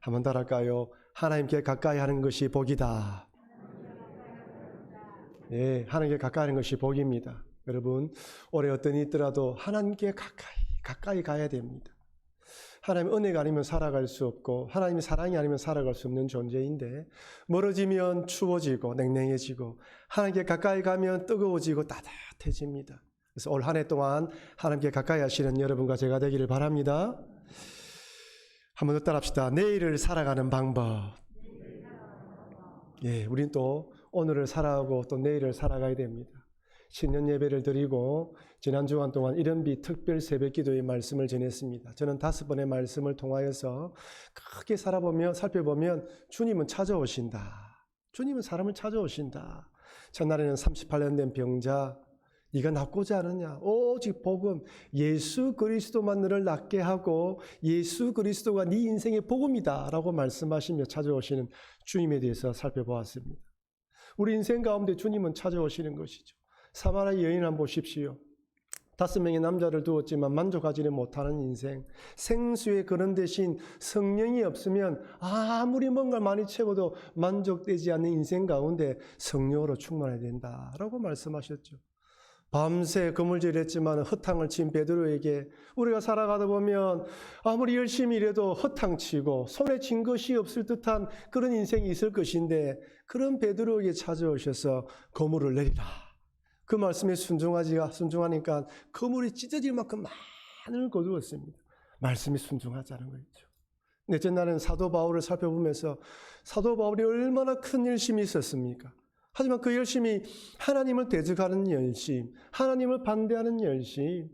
한번 더 할까요? 하나님께 가까이 하는 것이 복이다. 예, 하나님께 가까이 하는 것이 복입니다. 여러분, 올해 어떤 일이 있더라도 하나님께 가까이 가야 됩니다. 하나님의 은혜가 아니면 살아갈 수 없고 하나님의 사랑이 아니면 살아갈 수 없는 존재인데, 멀어지면 추워지고 냉랭해지고 하나님께 가까이 가면 뜨거워지고 따뜻해집니다. 그래서 올 한 해 동안 하나님께 가까이 하시는 여러분과 제가 되기를 바랍니다. 한번 더 따라합시다. 내일을 살아가는 방법. 예, 우린 또 오늘을 살아가고 또 내일을 살아가야 됩니다. 신년 예배를 드리고 지난 주간 동안 이른비 특별 새벽기도의 말씀을 전했습니다. 저는 5번의 말씀을 통하여서 크게 살펴보면 주님은 찾아오신다. 주님은 사람을 찾아오신다. 첫날에는 38년 된 병자, 네가 낫고자 하느냐? 오직 복음, 예수 그리스도만 너를 낫게 하고 예수 그리스도가 네 인생의 복음이다 라고 말씀하시며 찾아오시는 주님에 대해서 살펴보았습니다. 우리 인생 가운데 주님은 찾아오시는 것이죠. 사마리아 여인 한번 보십시오. 5명의 남자를 두었지만 만족하지는 못하는 인생. 생수의 그런 대신 성령이 없으면 아무리 뭔가 많이 채워도 만족되지 않는 인생 가운데 성령으로 충만해야 된다라고 말씀하셨죠. 밤새 그물질했지만 허탕을 친 베드로에게 우리가 살아가다 보면 아무리 열심히 일해도 허탕치고 손에 쥔 것이 없을 듯한 그런 인생이 있을 것인데, 그런 베드로에게 찾아오셔서 그물을 내리라. 그 말씀에 순종하니까 그물이 찢어질 만큼 많은 걸 거두었습니다. 말씀이 순종하자는 거죠. 넷째 날은 사도 바울을 살펴보면서 사도 바울이 얼마나 큰 열심이 있었습니까? 하지만 그 열심이 하나님을 대적하는 열심, 하나님을 반대하는 열심,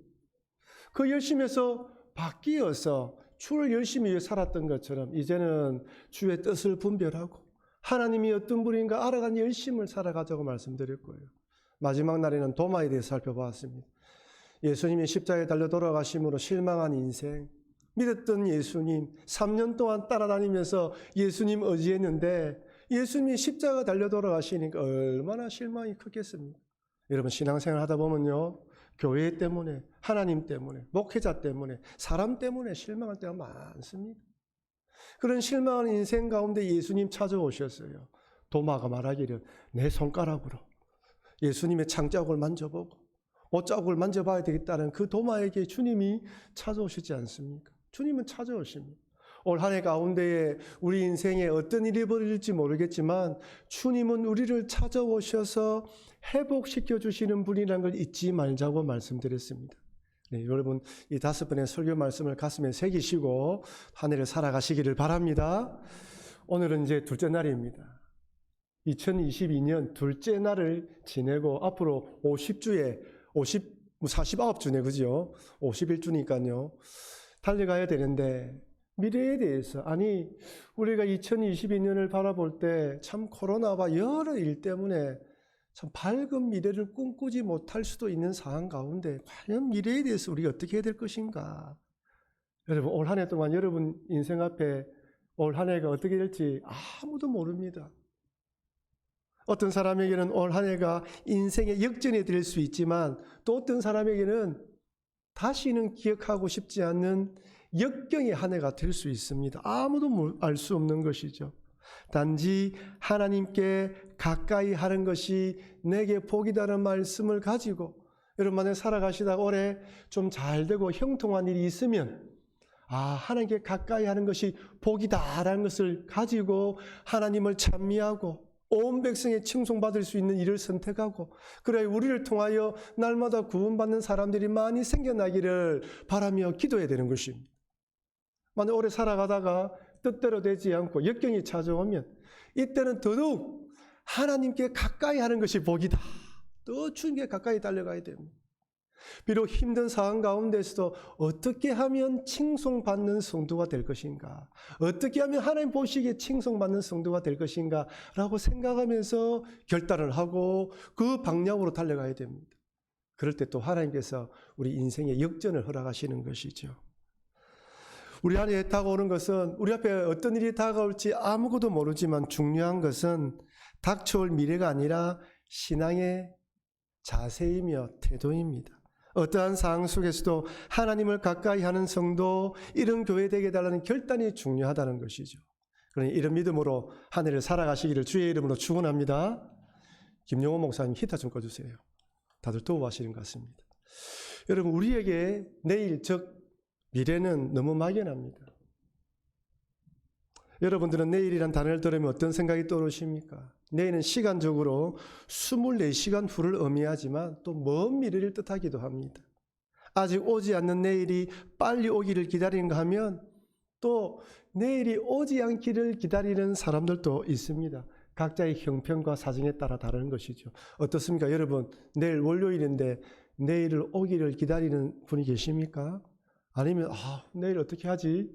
그 열심에서 바뀌어서 주를 열심히 위해 살았던 것처럼 이제는 주의 뜻을 분별하고 하나님이 어떤 분인가 알아가는 열심을 살아가자고 말씀드렸고요. 마지막 날에는 도마에 대해서 살펴보았습니다. 예수님이 십자가에 달려 돌아가심으로 실망한 인생, 믿었던 예수님, 3년 동안 따라다니면서 예수님 의지했는데 예수님이 십자가 달려 돌아가시니까 얼마나 실망이 컸겠습니까? 여러분, 신앙생활 하다 보면요, 교회 때문에, 하나님 때문에, 목회자 때문에, 사람 때문에 실망할 때가 많습니다. 그런 실망한 인생 가운데 예수님 찾아오셨어요. 도마가 말하기를 내 손가락으로 예수님의 창자국을 만져보고 옷자국을 만져봐야 되겠다는 그 도마에게 주님이 찾아오시지 않습니까? 주님은 찾아오십니다. 올 한 해 가운데에 우리 인생에 어떤 일이 벌어질지 모르겠지만 주님은 우리를 찾아오셔서 회복시켜 주시는 분이라는 걸 잊지 말자고 말씀드렸습니다. 네, 여러분, 이 5번의 설교 말씀을 가슴에 새기시고 한 해를 살아가시기를 바랍니다. 오늘은 이제 둘째 날입니다. 2022년 둘째 날을 지내고 앞으로 49주네, 그죠? 51주니까요. 달려가야 되는데 미래에 대해서, 아니 우리가 2022년을 바라볼 때 참 코로나와 여러 일 때문에 참 밝은 미래를 꿈꾸지 못할 수도 있는 상황 가운데 과연 미래에 대해서 우리가 어떻게 해야 될 것인가? 여러분, 올 한 해 동안 여러분 인생 앞에 올 한 해가 어떻게 될지 아무도 모릅니다. 어떤 사람에게는 올 한 해가 인생의 역전이 될 수 있지만 또 어떤 사람에게는 다시는 기억하고 싶지 않는 역경의 한 해가 될 수 있습니다. 아무도 알 수 없는 것이죠. 단지 하나님께 가까이 하는 것이 내게 복이다라는 말씀을 가지고 여러분만에 살아가시다가 올해 좀 잘 되고 형통한 일이 있으면 하나님께 가까이 하는 것이 복이다라는 것을 가지고 하나님을 찬미하고 온 백성의 칭송받을 수 있는 일을 선택하고, 그래 우리를 통하여 날마다 구원받는 사람들이 많이 생겨나기를 바라며 기도해야 되는 것입니다. 만약 오래 살아가다가 뜻대로 되지 않고 역경이 찾아오면 이때는 더더욱 하나님께 가까이 하는 것이 복이다. 또 주님께 가까이 달려가야 됩니다. 비록 힘든 상황 가운데서도 어떻게 하면 칭송받는 성도가 될 것인가, 어떻게 하면 하나님 보시기에 칭송받는 성도가 될 것인가 라고 생각하면서 결단을 하고 그 방향으로 달려가야 됩니다. 그럴 때 또 하나님께서 우리 인생의 역전을 허락하시는 것이죠. 우리 안에 다가오는 것은, 우리 앞에 어떤 일이 다가올지 아무것도 모르지만 중요한 것은 닥쳐올 미래가 아니라 신앙의 자세이며 태도입니다. 어떠한 상황 속에서도 하나님을 가까이 하는 성도, 이런 교회 되게 해달라는 결단이 중요하다는 것이죠. 그러니 이런 믿음으로 한 해를 살아가시기를 주의 이름으로 축원합니다. 김용호 목사님 히터 좀 꺼주세요. 다들 도와하시는 것 같습니다. 여러분, 우리에게 내일 즉 미래는 너무 막연합니다. 여러분들은 내일이란 단어를 들으면 어떤 생각이 떠오르십니까? 내일은 시간적으로 24시간 후를 의미하지만 또 먼 미래를 뜻하기도 합니다. 아직 오지 않는 내일이 빨리 오기를 기다리는가 하면 또 내일이 오지 않기를 기다리는 사람들도 있습니다. 각자의 형편과 사정에 따라 다른 것이죠. 어떻습니까? 여러분, 내일 월요일인데 내일을 오기를 기다리는 분이 계십니까? 아니면 내일 어떻게 하지?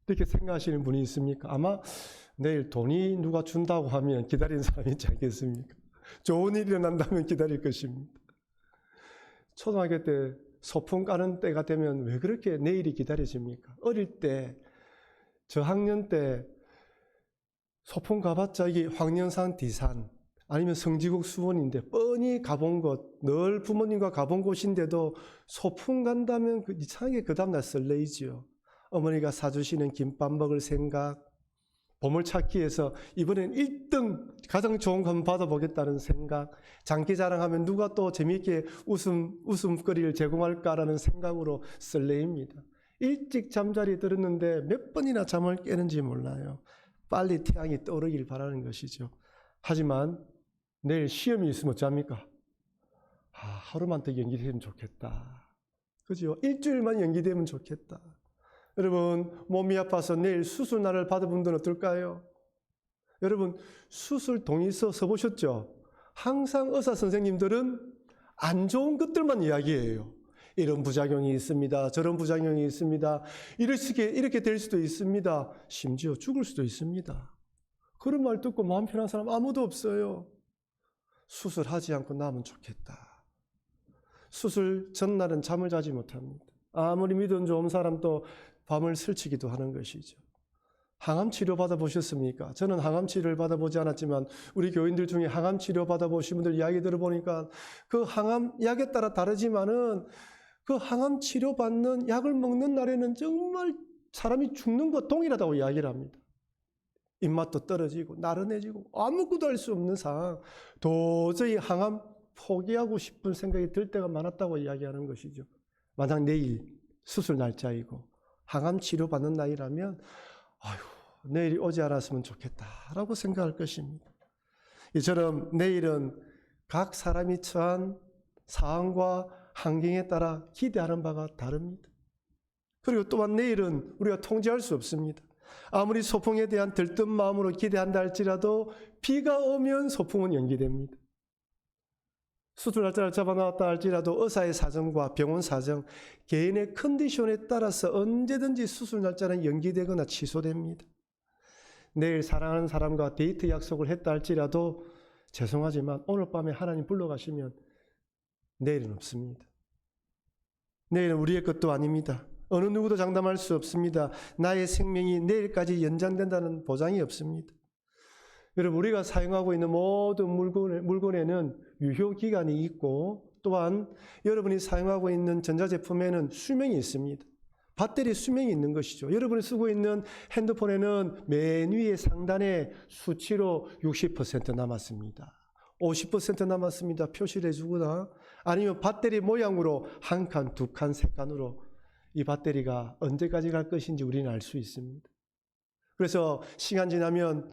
이렇게 생각하시는 분이 있습니까? 아마 내일 돈이 누가 준다고 하면 기다리는 사람이 있지 않겠습니까? 좋은 일이 일어난다면 기다릴 것입니다. 초등학교 때 소풍 가는 때가 되면 왜 그렇게 내일이 기다려집니까? 어릴 때 저학년 때 소풍 가봤자 이게 황령산 디산 아니면 성지국 수원인데 뻔히 가본 곳, 늘 부모님과 가본 곳인데도 소풍 간다면 이상하게 그 다음날 설레이지요. 어머니가 사주시는 김밥 먹을 생각, 보물찾기 해서 이번엔 1등 가장 좋은 거 한번 받아보겠다는 생각, 장기자랑하면 누가 또 재미있게 웃음거리를 제공할까라는 생각으로 설레입니다. 일찍 잠자리에 들었는데 몇 번이나 잠을 깨는지 몰라요. 빨리 태양이 떠오르길 바라는 것이죠. 하지만 내일 시험이 있으면 어쩝니까? 하루만 더 연기되면 좋겠다. 그죠? 일주일만 연기되면 좋겠다. 여러분, 몸이 아파서 내일 수술날을 받은 분들은 어떨까요? 여러분, 수술 동의서 써보셨죠? 항상 의사 선생님들은 안 좋은 것들만 이야기해요. 이런 부작용이 있습니다. 저런 부작용이 있습니다. 이렇게 될 수도 있습니다. 심지어 죽을 수도 있습니다. 그런 말 듣고 마음 편한 사람 아무도 없어요. 수술하지 않고 나면 좋겠다. 수술 전날은 잠을 자지 못합니다. 아무리 믿음 좋은 사람도 밤을 설치기도 하는 것이죠. 항암 치료 받아보셨습니까? 저는 항암 치료를 받아보지 않았지만 우리 교인들 중에 항암 치료 받아보신 분들 이야기 들어보니까 그 항암 약에 따라 다르지만은 그 항암 치료 받는 약을 먹는 날에는 정말 사람이 죽는 것 동일하다고 이야기를 합니다. 입맛도 떨어지고 나른해지고 아무것도 할 수 없는 상황, 도저히 항암 포기하고 싶은 생각이 들 때가 많았다고 이야기하는 것이죠. 만약 내일 수술 날짜이고 항암 치료 받는 날이라면 내일이 오지 않았으면 좋겠다라고 생각할 것입니다. 이처럼 내일은 각 사람이 처한 상황과 환경에 따라 기대하는 바가 다릅니다. 그리고 또한 내일은 우리가 통제할 수 없습니다. 아무리 소풍에 대한 들뜬 마음으로 기대한다 할지라도 비가 오면 소풍은 연기됩니다. 수술 날짜를 잡아놨다 할지라도 의사의 사정과 병원 사정, 개인의 컨디션에 따라서 언제든지 수술 날짜는 연기되거나 취소됩니다. 내일 사랑하는 사람과 데이트 약속을 했다 할지라도 죄송하지만 오늘 밤에 하나님 불러가시면 내일은 없습니다. 내일은 우리의 것도 아닙니다. 어느 누구도 장담할 수 없습니다. 나의 생명이 내일까지 연장된다는 보장이 없습니다. 여러분, 우리가 사용하고 있는 모든 물건에는 유효기간이 있고 또한 여러분이 사용하고 있는 전자제품에는 수명이 있습니다. 배터리 수명이 있는 것이죠. 여러분이 쓰고 있는 핸드폰에는 맨 위에 상단에 수치로 60% 남았습니다. 50% 남았습니다. 표시를 해주거나 아니면 배터리 모양으로 한 칸, 두 칸, 세 칸으로 이 배터리가 언제까지 갈 것인지 우리는 알 수 있습니다. 그래서 시간 지나면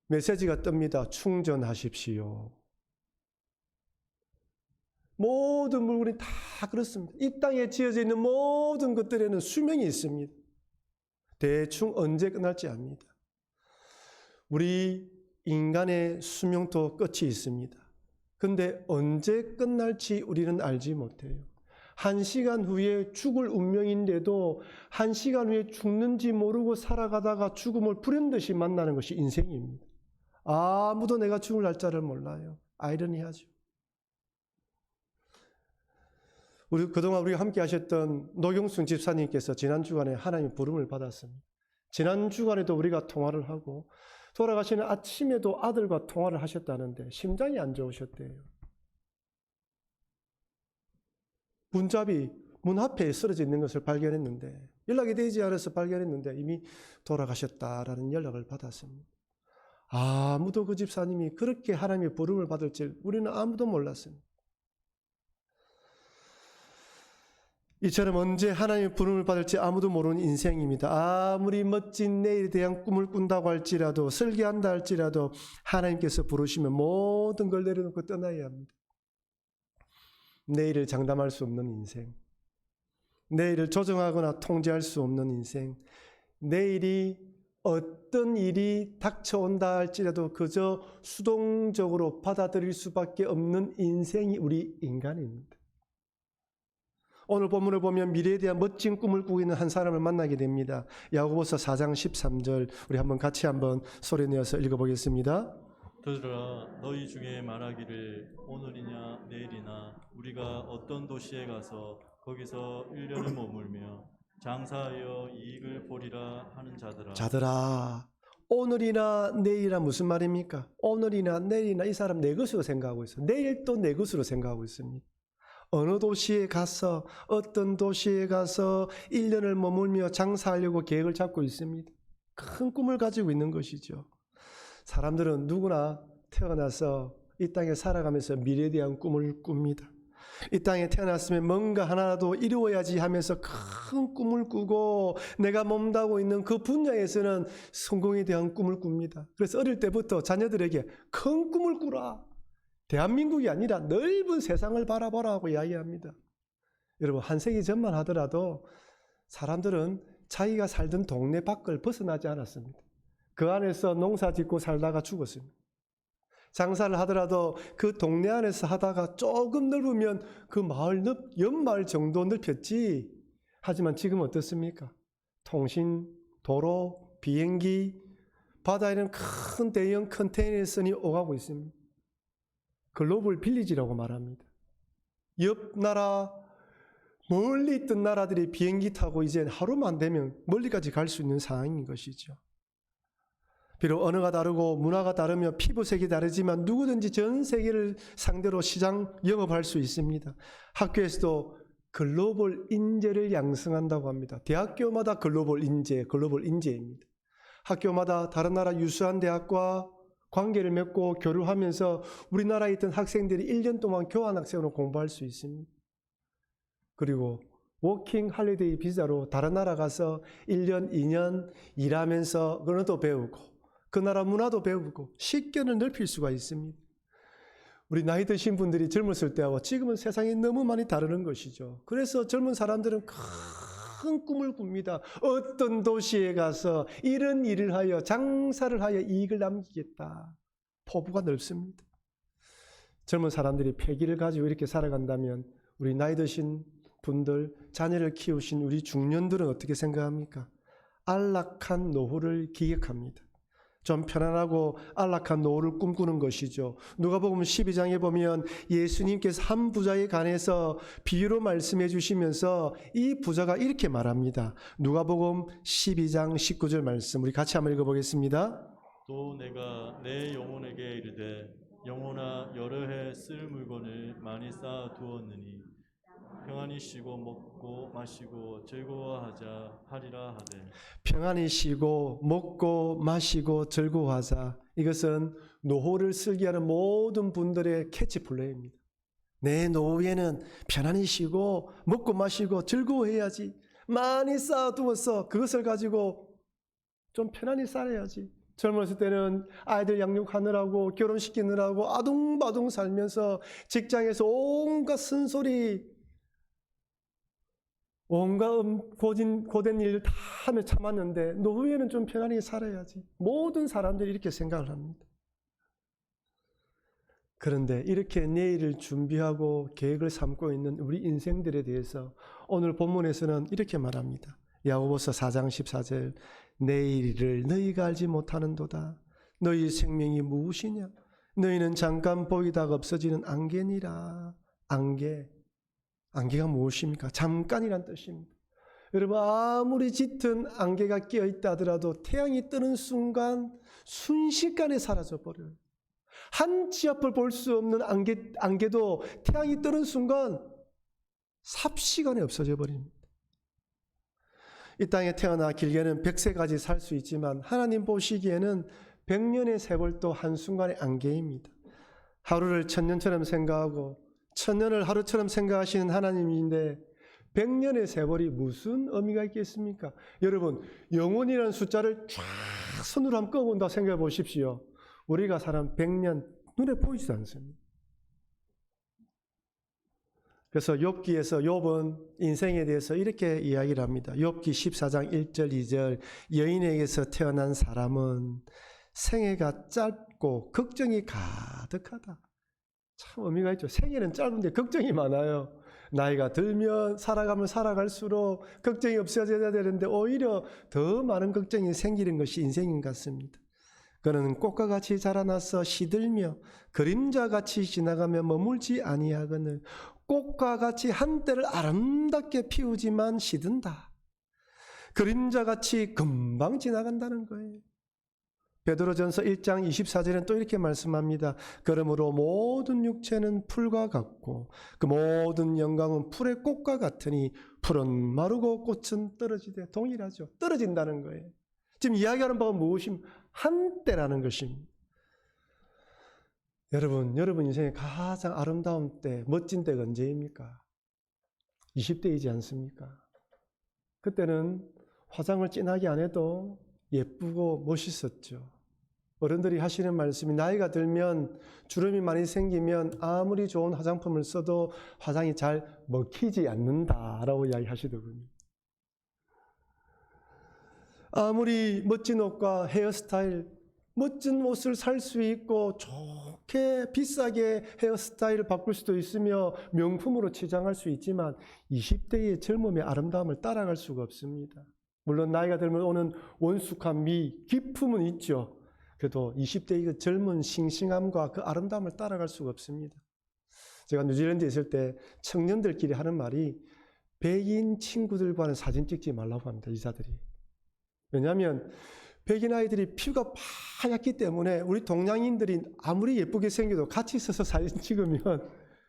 메시지가 뜹니다. 충전하십시오. 모든 물건이 다 그렇습니다. 이 땅에 지어져 있는 모든 것들에는 수명이 있습니다. 대충 언제 끝날지 압니다. 우리 인간의 수명도 끝이 있습니다. 근데 언제 끝날지 우리는 알지 못해요. 1시간 후에 죽을 운명인데도 1시간 후에 죽는지 모르고 살아가다가 죽음을 불현듯이 만나는 것이 인생입니다. 아무도 내가 죽을 날짜를 몰라요. 아이러니하죠. 그동안 우리가 함께 하셨던 노경순 집사님께서 지난 주간에 하나님의 부름을 받았습니다. 지난 주간에도 우리가 통화를 하고 돌아가시는 아침에도 아들과 통화를 하셨다는데 심장이 안 좋으셨대요. 문잡이 문 앞에 쓰러져 있는 것을 발견했는데 연락이 되지 않아서 발견했는데 이미 돌아가셨다라는 연락을 받았습니다. 아무도 그 집사님이 그렇게 하나님의 부름을 받을 줄 우리는 아무도 몰랐습니다. 이처럼 언제 하나님의 부름을 받을지 아무도 모르는 인생입니다. 아무리 멋진 내일에 대한 꿈을 꾼다고 할지라도, 설계한다 할지라도 하나님께서 부르시면 모든 걸 내려놓고 떠나야 합니다. 내일을 장담할 수 없는 인생, 내일을 조정하거나 통제할 수 없는 인생, 내일이 어떤 일이 닥쳐온다 할지라도 그저 수동적으로 받아들일 수밖에 없는 인생이 우리 인간입니다. 오늘 본문을 보면 미래에 대한 멋진 꿈을 꾸고 있는 한 사람을 만나게 됩니다. 야고보서 4장 13절 우리 같이 소리내어서 읽어보겠습니다. 들으라, 너희 중에 말하기를 오늘이냐 내일이나 우리가 어떤 도시에 가서 거기서 1년을 머물며 장사하여 이익을 보리라 하는 자들아, 오늘이나 내일이나 무슨 말입니까? 오늘이나 내일이나 이 사람 내 것으로 생각하고 있어요. 내일 또 내 것으로 생각하고 있습니다. 어느 도시에 가서 어떤 도시에 가서 1년을 머물며 장사하려고 계획을 잡고 있습니다. 큰 꿈을 가지고 있는 것이죠. 사람들은 누구나 태어나서 이 땅에 살아가면서 미래에 대한 꿈을 꿉니다. 이 땅에 태어났으면 뭔가 하나라도 이루어야지 하면서 큰 꿈을 꾸고 내가 몸담고 있는 그 분야에서는 성공에 대한 꿈을 꿉니다. 그래서 어릴 때부터 자녀들에게 큰 꿈을 꾸라. 대한민국이 아니라 넓은 세상을 바라보라고 이야기합니다. 여러분, 한 세기 전만 하더라도 사람들은 자기가 살던 동네 밖을 벗어나지 않았습니다. 그 안에서 농사 짓고 살다가 죽었습니다. 장사를 하더라도 그 동네 안에서 하다가 조금 넓으면 그 마을 옆마을 정도 넓혔지. 하지만 지금 어떻습니까? 통신, 도로, 비행기, 바다에는 큰 대형 컨테이너선이 오가고 있습니다. 글로벌 빌리지라고 말합니다. 옆 나라, 멀리 있던 나라들이 비행기 타고 이제 하루만 되면 멀리까지 갈 수 있는 상황인 것이죠. 비록 언어가 다르고 문화가 다르며 피부색이 다르지만 누구든지 전 세계를 상대로 시장 영업할 수 있습니다. 학교에서도 글로벌 인재를 양성한다고 합니다. 대학교마다 글로벌 인재입니다. 학교마다 다른 나라 유수한 대학과 관계를 맺고 교류하면서 우리나라에 있던 학생들이 1년 동안 교환학생으로 공부할 수 있습니다. 그리고 워킹 할리데이 비자로 다른 나라 가서 1년, 2년 일하면서 언어도 배우고 그 나라 문화도 배우고 식견을 넓힐 수가 있습니다. 우리 나이 드신 분들이 젊었을 때하고 지금은 세상이 너무 많이 다르는 것이죠. 그래서 젊은 사람들은 큰 꿈을 꿉니다. 어떤 도시에 가서 이런 일을 하여 장사를 하여 이익을 남기겠다. 포부가 넓습니다. 젊은 사람들이 패기를 가지고 이렇게 살아간다면 우리 나이 드신 분들, 자녀를 키우신 우리 중년들은 어떻게 생각합니까? 안락한 노후를 기획합니다. 좀 편안하고 안락한 노후를 꿈꾸는 것이죠. 누가복음 12장에 보면 예수님께서 한 부자에 관해서 비유로 말씀해 주시면서 이 부자가 이렇게 말합니다. 누가복음 12장 19절 말씀 우리 같이 한번 읽어보겠습니다. 또 내가 내 영혼에게 이르되 영혼아 여러 해 쓸 물건을 많이 쌓아 두었느니 평안히 쉬고 먹고 마시고 즐거워하자 하리라 하되. 평안히 쉬고 먹고 마시고 즐거워하자. 이것은 노후를 설계하는 모든 분들의 캐치플레이입니다. 내 노후에는 편안히 쉬고 먹고 마시고 즐거워해야지. 많이 쌓아두었어. 그것을 가지고 좀 편안히 살아야지. 젊었을 때는 아이들 양육하느라고 결혼시키느라고 아둥바둥 살면서 직장에서 온갖 쓴소리 온갖 고된 일을 다 하며 참았는데 노후에는 좀 편안히 살아야지. 모든 사람들이 이렇게 생각을 합니다. 그런데 이렇게 내일을 준비하고 계획을 삼고 있는 우리 인생들에 대해서 오늘 본문에서는 이렇게 말합니다. 야고보서 4장 14절 내일을 너희가 알지 못하는도다. 너희 생명이 무엇이냐? 너희는 잠깐 보이다가 없어지는 안개니라. 안개가 무엇입니까? 잠깐이란 뜻입니다. 여러분 아무리 짙은 안개가 끼어있다 하더라도 태양이 뜨는 순간 순식간에 사라져버려요. 한 치 앞을 볼 수 없는 안개도 태양이 뜨는 순간 삽시간에 없어져 버립니다. 이 땅에 태어나 길게는 100세까지 살 수 있지만 하나님 보시기에는 100년의 세월도 한순간의 안개입니다. 하루를 1000년처럼 생각하고 1000년을 하루처럼 생각하시는 하나님인데 100년의 세월이 무슨 의미가 있겠습니까? 여러분, 영혼이라는 숫자를 쫙 손으로 한번 꺼본다 생각해 보십시오. 우리가 사는 100년 눈에 보이지도 않습니다. 그래서 욥기에서 욥은 인생에 대해서 이렇게 이야기를 합니다. 욥기 14장 1절 2절 여인에게서 태어난 사람은 생애가 짧고 걱정이 가득하다. 참 의미가 있죠. 생애는 짧은데 걱정이 많아요. 나이가 들면 살아가면 살아갈수록 걱정이 없어져야 되는데 오히려 더 많은 걱정이 생기는 것이 인생인 것 같습니다. 그는 꽃과 같이 자라나서 시들며 그림자같이 지나가며 머물지 아니하거늘 꽃과 같이 한때를 아름답게 피우지만 시든다. 그림자같이 금방 지나간다는 거예요. 베드로전서 1장 24절에는 또 이렇게 말씀합니다. 그러므로 모든 육체는 풀과 같고 그 모든 영광은 풀의 꽃과 같으니 풀은 마르고 꽃은 떨어지되 동일하죠. 떨어진다는 거예요. 지금 이야기하는 바가 무엇입니까? 한때라는 것입니다. 여러분 인생의 가장 아름다운 때, 멋진 때가 언제입니까? 20대이지 않습니까? 그때는 화장을 진하게 안 해도 예쁘고 멋있었죠. 어른들이 하시는 말씀이 나이가 들면 주름이 많이 생기면 아무리 좋은 화장품을 써도 화장이 잘 먹히지 않는다라고 이야기하시더군요. 아무리 멋진 옷과 헤어스타일, 멋진 옷을 살 수 있고 좋게 비싸게 헤어스타일을 바꿀 수도 있으며 명품으로 치장할 수 있지만 20대의 젊음의 아름다움을 따라갈 수가 없습니다. 물론 나이가 들면 오는 원숙한 미, 기품은 있죠. 그래도 20대의 그 젊은 싱싱함과 그 아름다움을 따라갈 수가 없습니다. 제가 뉴질랜드에 있을 때 청년들끼리 하는 말이 백인 친구들과는 사진 찍지 말라고 합니다. 이자들이. 왜냐하면 백인 아이들이 피부가 하얗기 때문에 우리 동양인들이 아무리 예쁘게 생겨도 같이 있어서 사진 찍으면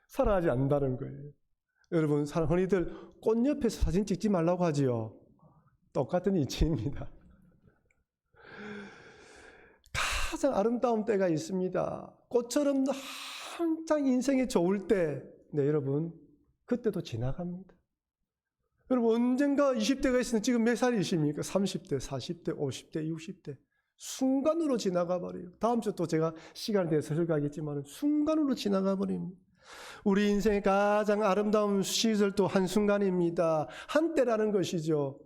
살아가지 않는다는 거예요. 여러분, 흔히들 꽃 옆에서 사진 찍지 말라고 하지요. 똑같은 이치입니다. 가장 아름다운 때가 있습니다. 꽃처럼 한창 인생이 좋을 때, 네, 여러분, 그때도 지나갑니다. 여러분, 언젠가 20대가 있으면 지금 몇 살이십니까? 30대, 40대, 50대, 60대. 순간으로 지나가 버려요. 다음 주 또 제가 시간을 내서 설교하겠지만 순간으로 지나가 버립니다. 우리 인생의 가장 아름다운 시절도 한순간입니다. 한때라는 것이죠.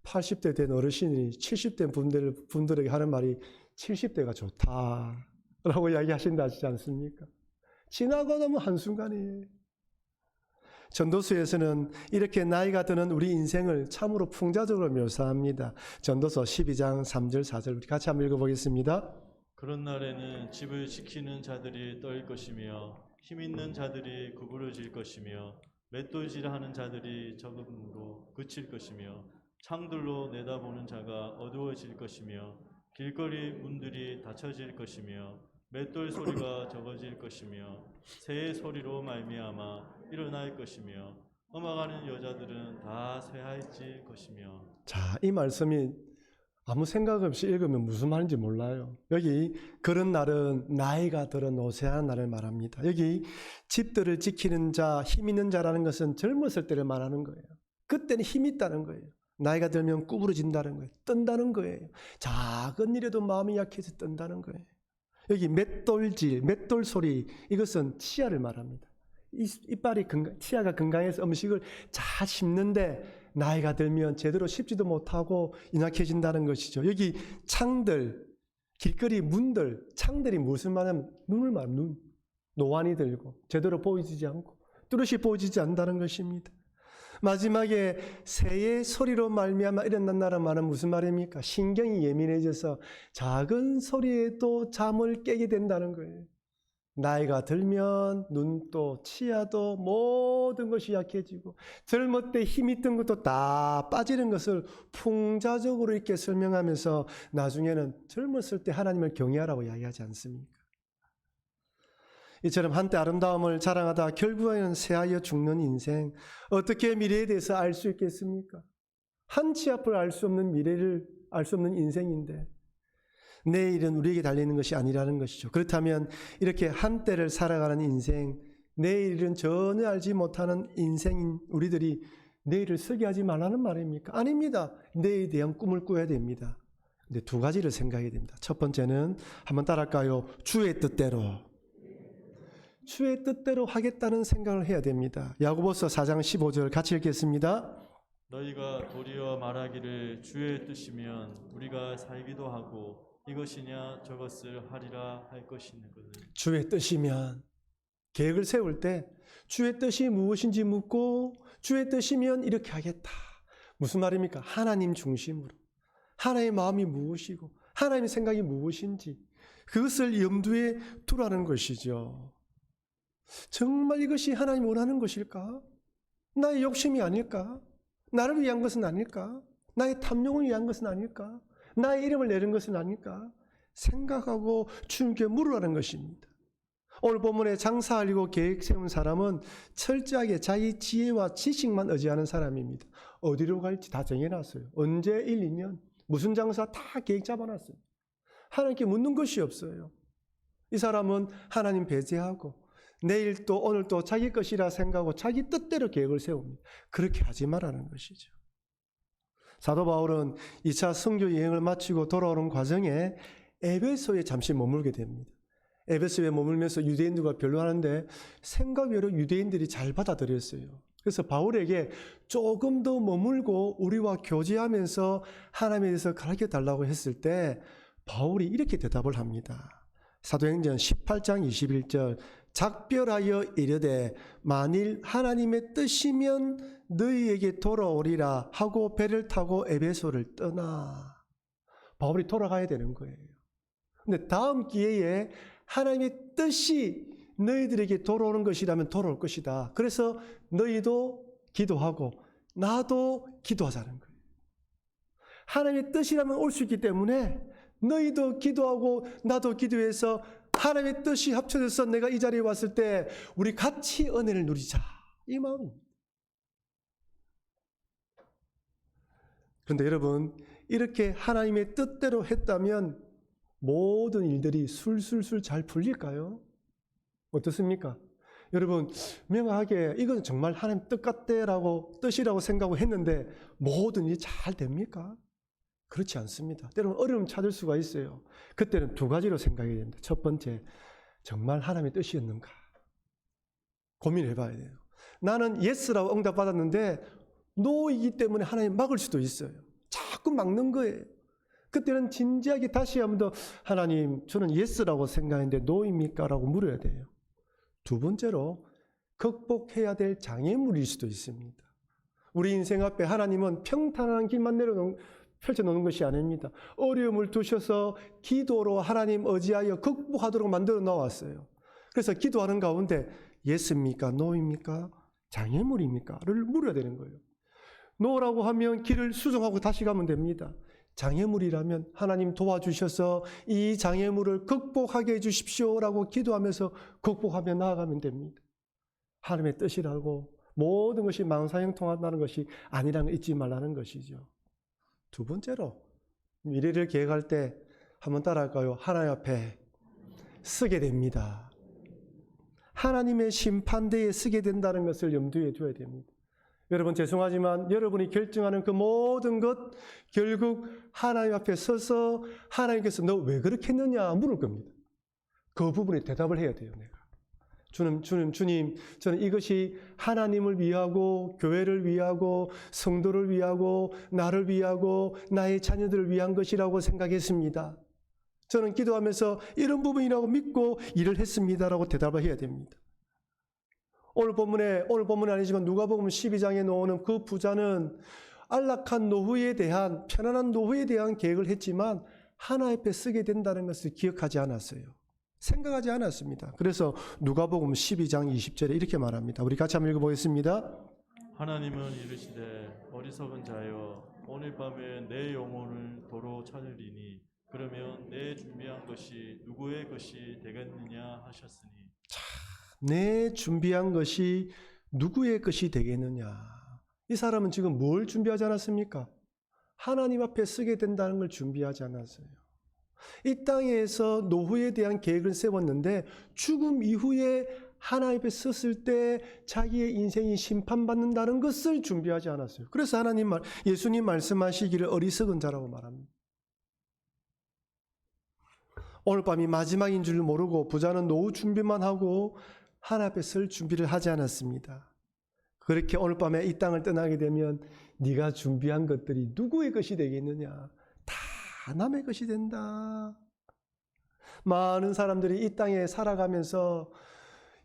80대 된 어르신이 70대 분들에게 하는 말이 70대가 좋다라고 이야기하신다 하지 않습니까? 지나고 나면 한순간이에요. 전도서에서는 이렇게 나이가 드는 우리 인생을 참으로 풍자적으로 묘사합니다. 전도서 12장 3절 4절 우리 같이 한번 읽어보겠습니다. 그런 날에는 집을 지키는 자들이 떨 것이며 힘 있는 자들이 구부러질 것이며 맷돌질하는 자들이 적음으로 그칠 것이며 창들로 내다보는 자가 어두워질 것이며 길거리 문들이 닫혀질 것이며 맷돌 소리가 적어질 것이며 새의 소리로 말미암아 일어날 것이며 음악하는 여자들은 다 쇠하여질 것이며. 자, 이 말씀이 아무 생각 없이 읽으면 무슨 말인지 몰라요. 여기 그런 날은 나이가 들어 노쇠한 날을 말합니다. 여기 집들을 지키는 자, 힘 있는 자라는 것은 젊었을 때를 말하는 거예요. 그때는 힘이 있다는 거예요. 나이가 들면 구부러진다는 거예요. 뜬다는 거예요. 작은 일에도 마음이 약해서 뜬다는 거예요. 여기 맷돌질, 맷돌 소리, 이것은 치아를 말합니다. 이빨이 치아가 건강해서 음식을 잘 씹는데 나이가 들면 제대로 씹지도 못하고 인약해진다는 것이죠. 여기 창들, 길거리 문들, 창들이 무슨 말하면 눈을 말하면 눈, 노안이 들고 제대로 보이지 않고 뚜렷이 보이지 않는다는 것입니다. 마지막에 새의 소리로 말미암아 일어난다는 말은 무슨 말입니까? 신경이 예민해져서 작은 소리에도 잠을 깨게 된다는 거예요. 나이가 들면 눈도 치아도 모든 것이 약해지고 젊을 때 힘이 있던 것도 다 빠지는 것을 풍자적으로 이렇게 설명하면서 나중에는 젊었을 때 하나님을 경외하라고 이야기하지 않습니까? 이처럼 한때 아름다움을 자랑하다 결국에는 쇠하여 죽는 인생, 어떻게 미래에 대해서 알 수 있겠습니까? 한치 앞을 알 수 없는 미래를 알 수 없는 인생인데 내일은 우리에게 달리는 것이 아니라는 것이죠. 그렇다면 이렇게 한때를 살아가는 인생, 내일은 전혀 알지 못하는 인생인 우리들이 내일을 쓰게 하지 말라는 말입니까? 아닙니다. 내일에 대한 꿈을 꾸어야 됩니다. 근데 두 가지를 생각해야 됩니다. 첫 번째는 한번 따라할까요? 주의 뜻대로. 주의 뜻대로 하겠다는 생각을 해야 됩니다. 야고보서 4장 15절 같이 읽겠습니다. 너희가 도리어 말하기를 주의 뜻이면 우리가 살기도 하고 이것이냐 저것을 하리라 할 것이거늘. 주의 뜻이면 계획을 세울 때 주의 뜻이 무엇인지 묻고 주의 뜻이면 이렇게 하겠다. 무슨 말입니까? 하나님 중심으로. 하나님의 마음이 무엇이고 하나님의 생각이 무엇인지 그것을 염두에 두라는 것이죠. 정말 이것이 하나님이 원하는 것일까? 나의 욕심이 아닐까? 나를 위한 것은 아닐까? 나의 탐욕을 위한 것은 아닐까? 나의 이름을 내는 것은 아닐까? 생각하고 주님께 물으라는 것입니다. 오늘 본문에 장사하려고 계획 세운 사람은 철저하게 자기 지혜와 지식만 의지하는 사람입니다. 어디로 갈지 다 정해놨어요. 언제 1, 2년 무슨 장사 다 계획 잡아놨어요. 하나님께 묻는 것이 없어요. 이 사람은 하나님 배제하고 내일 또 오늘 또 자기 것이라 생각하고 자기 뜻대로 계획을 세웁니다. 그렇게 하지 말라는 것이죠. 사도 바울은 2차 선교 여행을 마치고 돌아오는 과정에 에베소에 잠시 머물게 됩니다. 에베소에 머물면서 유대인들과 변론하는데 생각 외로 유대인들이 잘 받아들였어요. 그래서 바울에게 조금 더 머물고 우리와 교제하면서 하나님에 대해서 가르쳐달라고 했을 때 바울이 이렇게 대답을 합니다. 사도행전 18장 21절 작별하여 이르되 만일 하나님의 뜻이면 너희에게 돌아오리라 하고 배를 타고 에베소를 떠나. 바울이 돌아가야 되는 거예요. 근데 다음 기회에 하나님의 뜻이 너희들에게 돌아오는 것이라면 돌아올 것이다. 그래서 너희도 기도하고 나도 기도하자는 거예요. 하나님의 뜻이라면 올 수 있기 때문에 너희도 기도하고 나도 기도해서 하나님의 뜻이 합쳐져서 내가 이 자리에 왔을 때 우리 같이 은혜를 누리자. 이 마음입니다. 그런데 여러분 이렇게 하나님의 뜻대로 했다면 모든 일들이 술술술 잘 풀릴까요? 어떻습니까? 여러분 명확하게 이건 정말 하나님 뜻 같대라고 뜻이라고 생각하고 했는데 모든 일이 잘 됩니까? 그렇지 않습니다. 때로는 어려움 찾을 수가 있어요. 그때는 두 가지로 생각해야 됩니다. 첫 번째, 정말 하나님의 뜻이었는가? 고민해 봐야 돼요. 나는 예스라고 응답받았는데 노이기 때문에 하나님 막을 수도 있어요. 자꾸 막는 거예요. 그때는 진지하게 다시 한 번 더 하나님 저는 예스라고 생각했는데 노입니까? 라고 물어야 돼요. 두 번째로 극복해야 될 장애물일 수도 있습니다. 우리 인생 앞에 하나님은 평탄한 길만 펼쳐놓는 것이 아닙니다. 어려움을 두셔서 기도로 하나님 의지하여 극복하도록 만들어 놓았어요. 그래서 기도하는 가운데 예스입니까? 노입니까? 장애물입니까? 를 물어야 되는 거예요. 노라고 하면 길을 수정하고 다시 가면 됩니다. 장애물이라면 하나님 도와주셔서 이 장애물을 극복하게 해주십시오라고 기도하면서 극복하며 나아가면 됩니다. 하나님의 뜻이라고 모든 것이 망사형통한다는 것이 아니라는 걸 잊지 말라는 것이죠. 두 번째로 미래를 계획할 때 한번 따라할까요? 하나님 앞에 쓰게 됩니다. 하나님의 심판대에 쓰게 된다는 것을 염두에 두어야 됩니다. 여러분 죄송하지만 여러분이 결정하는 그 모든 것 결국 하나님 앞에 서서 하나님께서 너 왜 그렇게 했느냐 물을 겁니다. 그 부분에 대답을 해야 돼요. 내가 주님, 저는 이것이 하나님을 위하고 교회를 위하고 성도를 위하고 나를 위하고 나의 자녀들을 위한 것이라고 생각했습니다. 저는 기도하면서 이런 부분이라고 믿고 일을 했습니다라고 대답을 해야 됩니다. 오늘 본문은 아니지만 누가복음 12장에 나오는 그 부자는 안락한 노후에 대한 편안한 노후에 대한 계획을 했지만 하나님 앞에 쓰게 된다는 것을 기억하지 않았어요. 생각하지 않았습니다. 그래서 누가복음 12장 20절에 이렇게 말합니다. 우리 같이 한번 읽어보겠습니다. 하나님은 이르시되 어리석은 자여 오늘 밤에 내 영혼을 도로 찾으리니 그러면 내 준비한 것이 누구의 것이 되겠느냐 하셨으니. 내 준비한 것이 누구의 것이 되겠느냐. 이 사람은 지금 뭘 준비하지 않았습니까? 하나님 앞에 서게 된다는 걸 준비하지 않았어요. 이 땅에서 노후에 대한 계획을 세웠는데 죽음 이후에 하나님 앞에 섰을 때 자기의 인생이 심판받는다는 것을 준비하지 않았어요. 그래서 예수님 말씀하시기를 어리석은 자라고 말합니다. 오늘 밤이 마지막인 줄 모르고 부자는 노후 준비만 하고 하나님 앞에 설 준비를 하지 않았습니다. 그렇게 오늘 밤에 이 땅을 떠나게 되면 네가 준비한 것들이 누구의 것이 되겠느냐? 다 남의 것이 된다. 많은 사람들이 이 땅에 살아가면서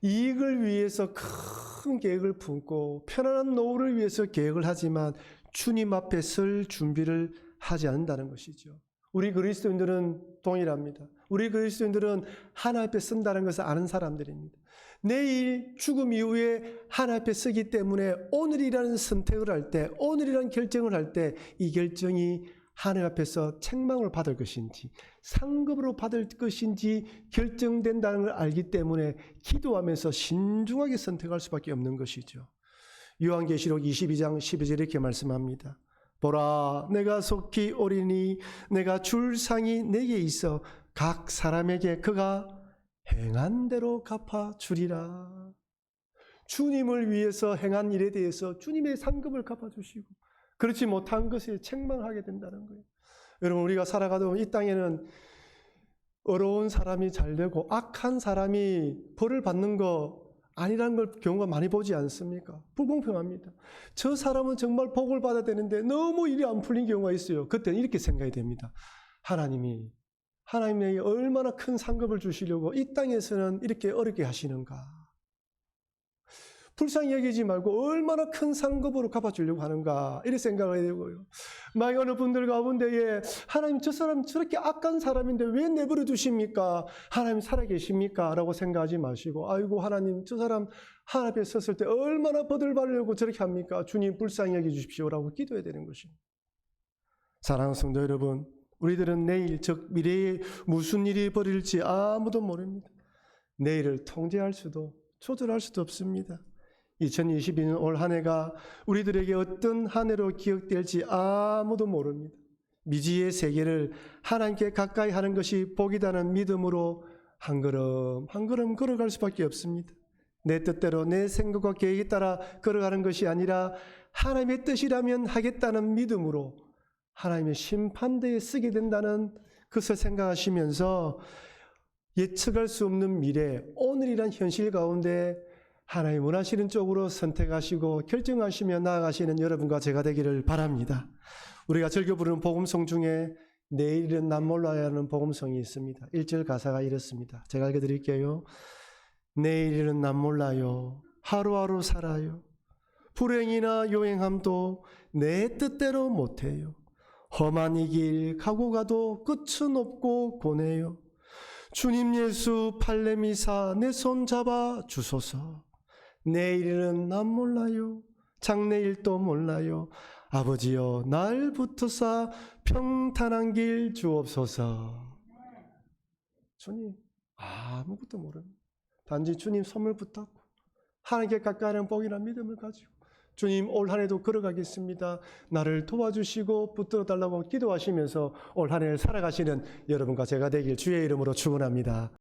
이익을 위해서 큰 계획을 품고 편안한 노후를 위해서 계획을 하지만 주님 앞에 설 준비를 하지 않는다는 것이죠. 우리 그리스도인들은 동일합니다. 우리 그리스도인들은 하나님 앞에 선다는 것을 아는 사람들입니다. 내일 죽음 이후에 하나님 앞에 서기 때문에 오늘이라는 선택을 할 때, 오늘이라는 결정을 할 때 이 결정이 하나님 앞에서 책망을 받을 것인지 상급으로 받을 것인지 결정된다는 걸 알기 때문에 기도하면서 신중하게 선택할 수밖에 없는 것이죠. 요한계시록 22장 12절 이렇게 말씀합니다. 보라, 내가 속히 오리니 내가 줄 상이 내게 있어 각 사람에게 그가 행한 대로 갚아주리라. 주님을 위해서 행한 일에 대해서 주님의 상급을 갚아주시고 그렇지 못한 것에 책망하게 된다는 거예요. 여러분, 우리가 살아가다 보면 이 땅에는 어려운 사람이 잘 되고 악한 사람이 벌을 받는 거 아니라는 걸 경우가 많이 보지 않습니까? 불공평합니다. 저 사람은 정말 복을 받아야 되는데 너무 일이 안 풀린 경우가 있어요. 그때는 이렇게 생각이 됩니다. 하나님에게 얼마나 큰 상급을 주시려고 이 땅에서는 이렇게 어렵게 하시는가? 불쌍히 여기지 말고 얼마나 큰 상급으로 갚아주려고 하는가? 이렇게 생각을 해야 되고요. 만약 어느 분들 가운데에 하나님, 저 사람 저렇게 악한 사람인데 왜 내버려 두십니까? 하나님 살아계십니까? 라고 생각하지 마시고, 아이고 하나님, 저 사람 하나님 앞에 섰을 때 얼마나 버들받으려고 저렇게 합니까? 주님 불쌍히 여겨주십시오라고 기도해야 되는 것입니다. 사랑하는 성도 여러분, 우리들은 내일, 즉 미래에 무슨 일이 벌일지 아무도 모릅니다. 내일을 통제할 수도 조절할 수도 없습니다. 2022년 올 한 해가 우리들에게 어떤 한 해로 기억될지 아무도 모릅니다. 미지의 세계를 하나님께 가까이 하는 것이 복이라는 믿음으로 한 걸음 한 걸음 걸어갈 수밖에 없습니다. 내 뜻대로 내 생각과 계획에 따라 걸어가는 것이 아니라 하나님의 뜻이라면 하겠다는 믿음으로 하나님의 심판대에 쓰게 된다는 것을 생각하시면서 예측할 수 없는 미래, 오늘이란 현실 가운데 하나님 원하시는 쪽으로 선택하시고 결정하시며 나아가시는 여러분과 제가 되기를 바랍니다. 우리가 즐겨 부르는 복음성 중에 내일은 난 몰라야 하는 복음성이 있습니다. 1절 가사가 이렇습니다. 제가 읽어드릴게요. 내일은 난 몰라요. 하루하루 살아요. 불행이나 요행함도 내 뜻대로 못해요. 험한 이 길 가고 가도 끝은 없고 고뇌요. 주님 예수 팔레미사 내 손 잡아 주소서. 내일은 난 몰라요. 장래일도 몰라요. 아버지여 날 붙어사 평탄한 길 주옵소서. 주님 아무것도 모릅니다. 단지 주님 손을 붙잡고 하나님께 가까이 하는 복이라는 믿음을 가지고 주님 올 한 해도 걸어가겠습니다. 나를 도와주시고 붙들어 달라고 기도하시면서 올 한 해를 살아가시는 여러분과 제가 되길 주의 이름으로 축원합니다.